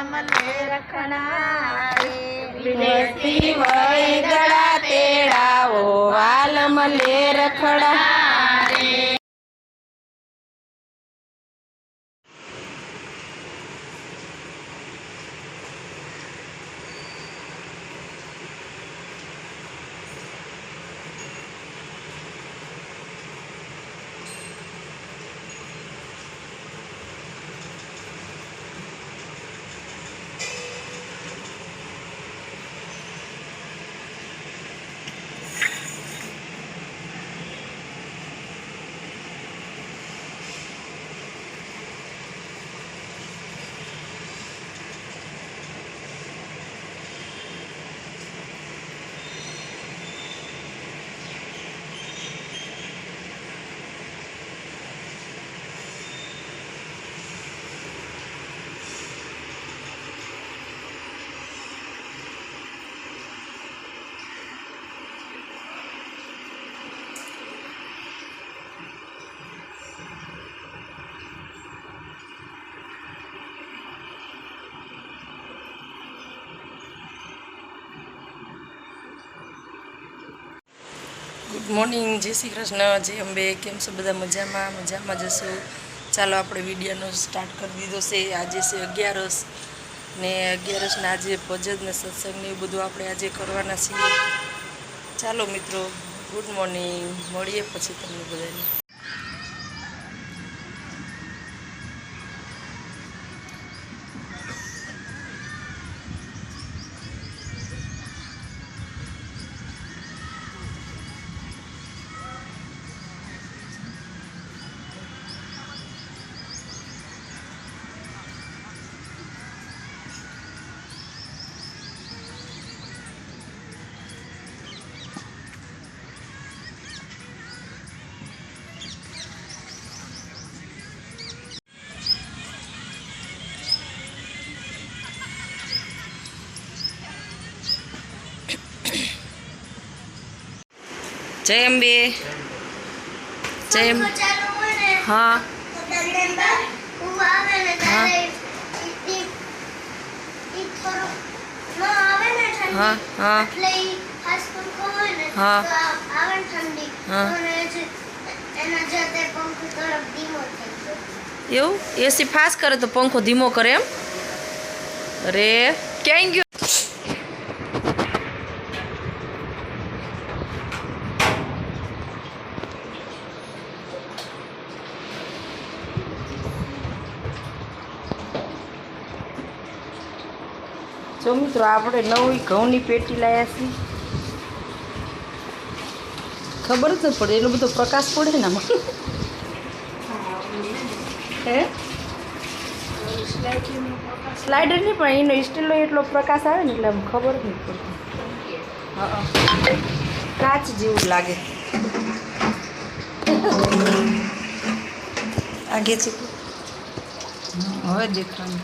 મને રખણારે બેસી વઈ ગળા તેડાવો વાલ મને રખડારે। गुड मॉर्निंग, जय श्री कृष्ण, जय अंबे। केम छो बधा? मजामां? मजामां जशो। चालो आपणे विडियोनो स्टार्ट कर दीधो छे। आजे छे 11 ने 11 ने आजे भजन ने सत्संग ने बधुं आपणे आजे करवाना छीए। चालो मित्रों, गुड मॉर्निंग, मळीए पछी तमने बधाने। जय अंबे। जय हाँ हाँ हाँ हाँ एवं एसी फास्ट करे तो पंखो धीमो करे एम। अरे क्या गयो? जो मित्रों आपणे नवी घऊनी पेटी लाया छी। खबर ज पड़े एटलो बधो प्रकाश पड़े ने आमां। हे स्लाइडर नहीं पण एनो स्टीलनो एटलो प्रकाश आवे ने એટલે खबर नहीं पड़ती। हाँ काच जेवुं लागे। आगे छे हवे देखाणुं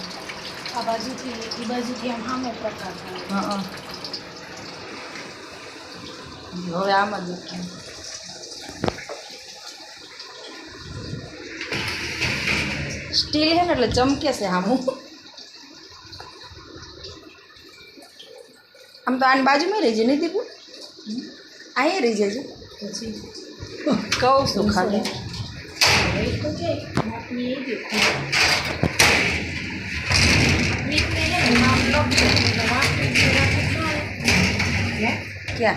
आ बाजुथी ई बाजुथी आम सामे प्रकाश आवे। हाँ हवे आमां देखाणुं। स्टील है ने એટલે ચમકે છે સામું। આમ તો આની બાજુમાં રહી જાય નહીં દીપુ? અહીંયા રહી જાય પછી કહું છું ખાલી क्या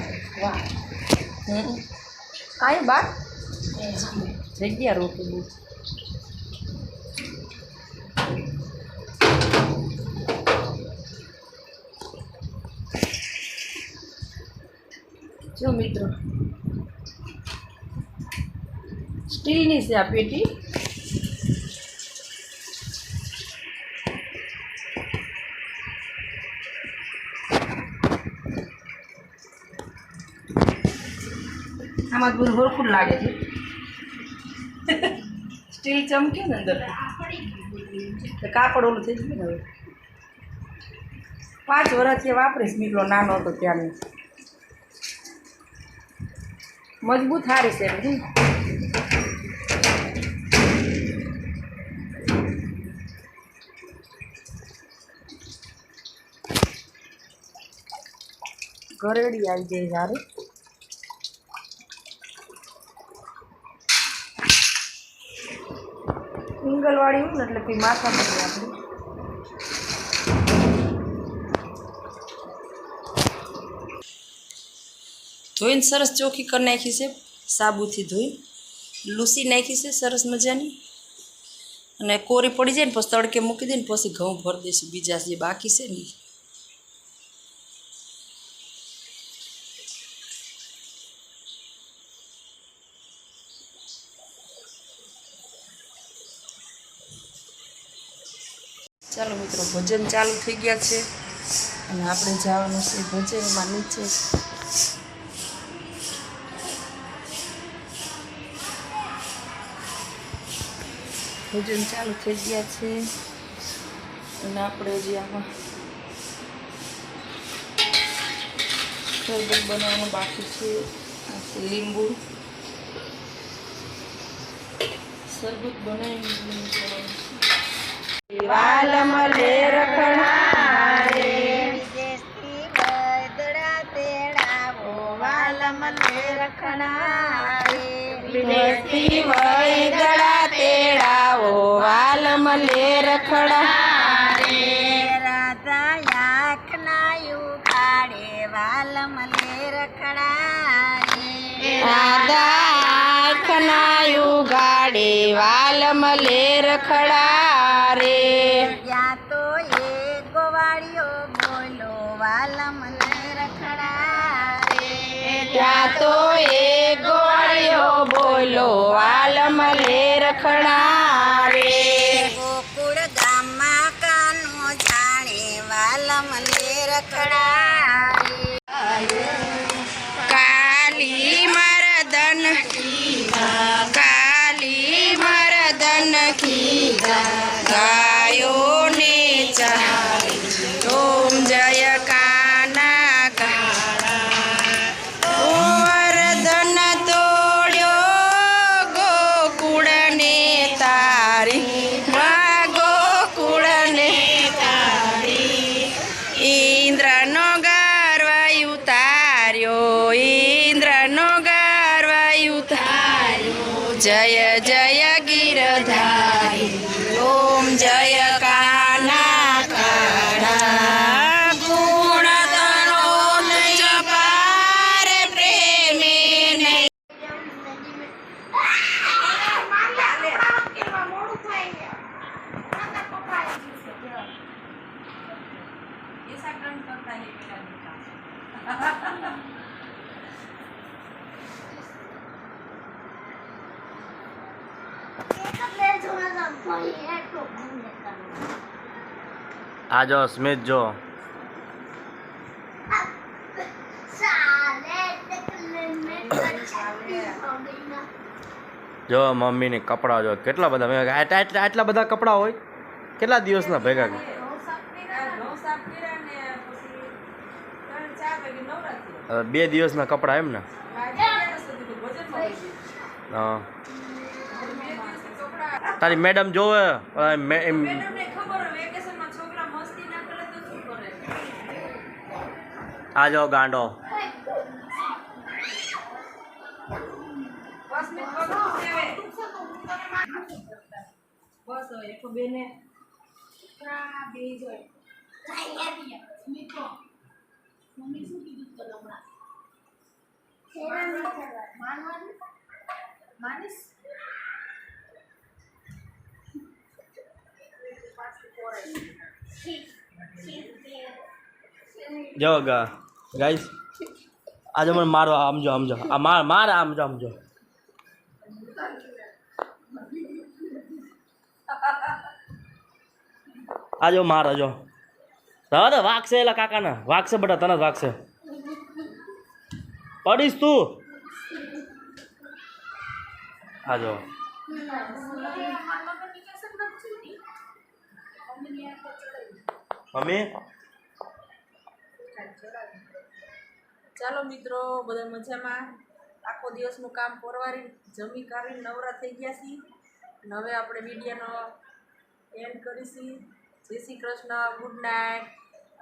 आई बात जग्या रोकेली। जो मित्रों स्टीलनी से आ पेटी। आमां दूध हरखुं लागे छे। स्टील चमके ने अंदर तो कापड़ ओલું થઈ ગયું ને। 5 વર્ષથી વાપરીશ મીટલો નાનો હતો ત્યારનો। મજબૂત સારી છે બધી। ગરેડી આવી જાય સારું. સિંગલવાળી હોય ને એટલે કંઈ માથા પડે આપણે. ધોઈને સરસ ચોખ્ખી કરી નાખી છે, સાબુથી ધોઈ લૂસી નાખી છે સરસ મજાની. અને કોરી પડી જાય ને પછી તડકે મૂકી દઈને પછી ઘઉં ભરી દઈશું બીજા જે બાકી છે ને. ચાલો મિત્રો, ભજન ચાલુ થઈ ગયા છે અને આપણે જવાનું છે ભજનમાં નીચે. ભજન ચાલુ થઈ ગયા છે અને આપણે હજી આમાં શરબત બનાવવાનું બાકી છે. લીંબુ શરબત બનાવી વાલમ લે રખણા રે વિદેશથી ગદડા તેડાવો વાલમ લે રખણા રે વિદેશથી ગદડા તેડાવો વાલમ લે રખણા રે રાધા આંખના યુગાડે વાલમ લે રખણા રે રાધા આંખના યુગાડે વાલમ લે રખડા રે. ત્યાં તો એ ગોવાળિયો બોલો વાલમ લે રખડા રે. ત્યાં તો એ ગોવાળિયો બોલો વાલમ લે રખડા રે. ગોકુળ ગામમાં કાનો જાણે વાલમ લે રખડા રે. કાલી મરદન કાલી મરદન કી ગાયો ને ચારી ઓમ જય કાના વરદન તોડ્યો ગોકુળ ને તારી ગોકુળ ને તારી ઇન્દ્રનો ગર્વ ઉતાર્યો ઇન્દ્રનો ગર્વ ઉતાર્યો જય જય ગિરધારી ઓમ જય કાના કાળા ગુણ તનો જપાર પ્રેમે નહીં. आ जाओ स्मित जो જો મમ્મીની કપડા જો કેટલા બધા મેં આટલા બધા કપડા હોય કેટલા દિવસના ભેગા 2 દિવસના કપડા એમ ને. હા તારી મેડમ જોવે આ જાઓ ગાંડો. જો ગાઈસ આજે મને મારો આમજો આમજો આ માર આમજો આમજો આજો માર જો દાદા વાગશે એલા કાકાના વાગશે બેટા તને વાગશે પડીશ તું આજો મમ્મી. ચાલો મિત્રો, બધા મજામાં. આખો દિવસનું કામ પરવારી જમી કાઢીને નવરા થઈ ગયા છીએ અને હવે આપણે વિડીયોનો એન્ડ કરીશું. જય શ્રી કૃષ્ણ, ગુડ નાઇટ.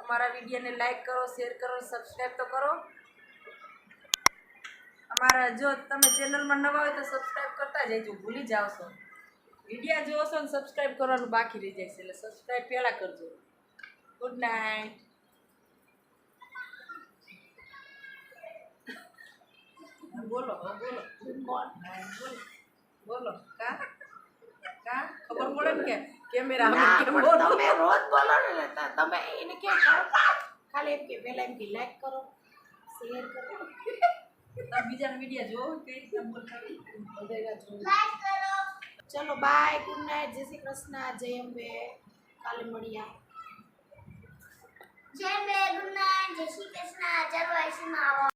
અમારા વિડીયોને લાઈક કરો, શેર કરો, સબસ્ક્રાઈબ તો કરો. અમારા જો તમે ચેનલમાં નવા હોય તો સબસ્ક્રાઈબ કરતા જજો, ભૂલી જાઓ છો. વિડીયો જોવો છો ને સબસ્ક્રાઈબ કરવાનું બાકી રહી જાય છે, એટલે સબસ્ક્રાઈબ પહેલાં કરજો. Good night. બોલો બોલો બોલો બોલો કા ખબર પડે ને કે કેમેરા તમે રોજ બોલો ને તમે એને કે ખાલી એમ કે પહેલા એમ કે લાઈક કરો, શેર કરો. તમે બીજાના વિડીયો જોવો કઈ રીતે બોલતા ચલો બાય, ગુડ નાઇટ, જય શ્રી કૃષ્ણ, જય અંબે. કાલે મળીએ. જય અંબે, ગુડ નાઇટ, જય શ્રી કૃષ્ણ. ચાલો આઈસીમાં આવો.